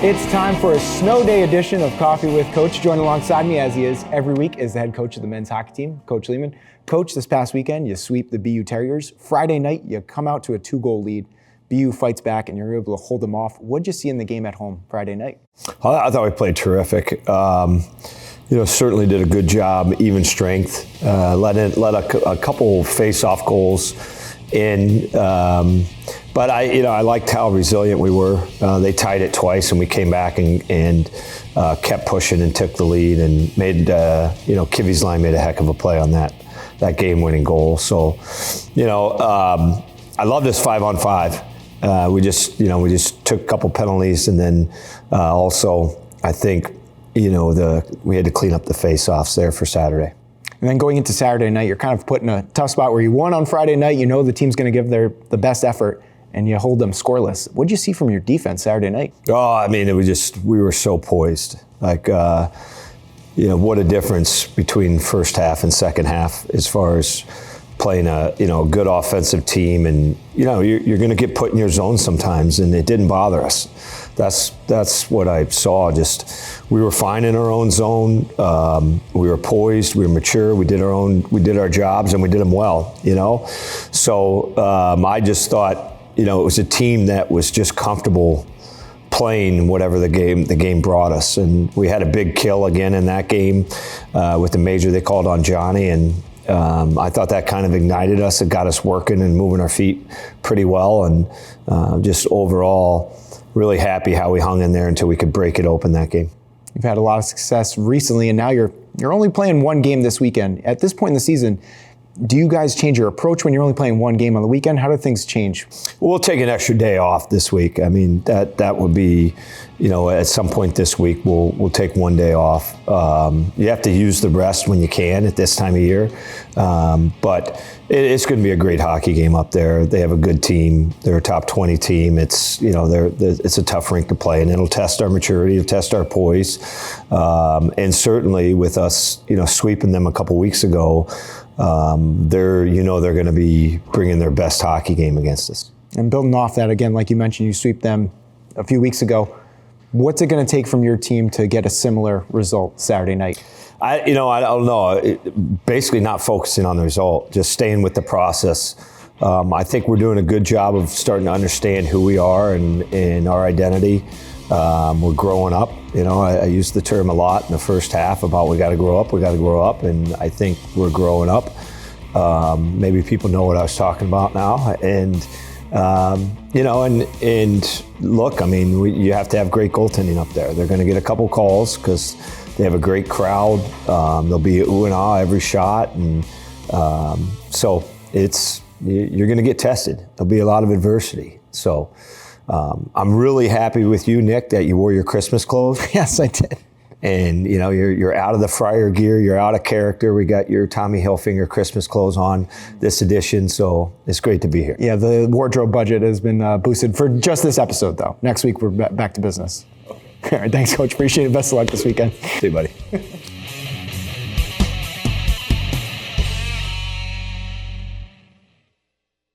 It's time for a snow day edition of Coffee with Coach. Joined alongside me, as he is every week, is the head coach of the men's hockey team, Coach Leaman. Coach, this past weekend, you sweep the BU Terriers. Friday night, you come out to a 2-goal lead. BU fights back, and you're able to hold them off. What'd you see in the game at home Friday night? I thought we played terrific. Certainly did a good job, even strength. Let a couple face-off goals in. But I liked how resilient we were. They tied it twice, and we came back and kept pushing and took the lead and made, Kivy's line made a heck of a play on that game-winning goal. So, I love this 5-on-5. We just took a couple penalties, and then also I think, we had to clean up the face-offs there for Saturday. And then going into Saturday night, you're kind of put in a tough spot where you won on Friday night. You know the team's going to give the best effort, and you hold them scoreless. What did you see from your defense Saturday night? We were so poised. What a difference between first half and second half as far as playing a good offensive team, and you're going to get put in your zone sometimes, and it didn't bother us. That's what I saw. Just we were fine in our own zone. We were poised. We were mature. We did our jobs, and we did them well. So I just thought it was a team that was just comfortable playing whatever the game brought us, and we had a big kill again in that game with the major they called on Johnny, and I thought that kind of ignited us. It got us working and moving our feet pretty well, and just overall really happy how we hung in there until we could break it open that game. You've had a lot of success recently, and now you're only playing one game this weekend. At this point in the season, do you guys change your approach when you're only playing one game on the weekend? How do things change? We'll take an extra day off this week. That would be, at some point this week, we'll take one day off. You have to use the rest when you can at this time of year. But it's going to be a great hockey game up there. They have a good team. They're a top 20 team. It's, it's a tough rink to play, and it'll test our maturity, it'll test our poise. And certainly with us, sweeping them a couple weeks ago, they're going to be bringing their best hockey game against us. And building off that, again, like you mentioned, you sweep them a few weeks ago. What's it going to take from your team to get a similar result Saturday night? I don't know. Basically not focusing on the result, just staying with the process. I think we're doing a good job of starting to understand who we are and our identity. We're growing up. I use the term a lot in the first half about we got to grow up, and I think we're growing up. Maybe people know what I was talking about now, and look, you have to have great goaltending up there. They're going to get a couple calls because they have a great crowd. There'll be ooh and ah every shot, and so you're going to get tested. There'll be a lot of adversity. So. I'm really happy with you, Nick, that you wore your Christmas clothes. Yes, I did. And you're out of the Friar gear, you're out of character. We got your Tommy Hilfiger Christmas clothes on this edition, so it's great to be here. Yeah, the wardrobe budget has been boosted for just this episode, though. Next week we're back to business. Okay. All right, thanks, Coach. Appreciate it. Best of luck this weekend. See you, buddy.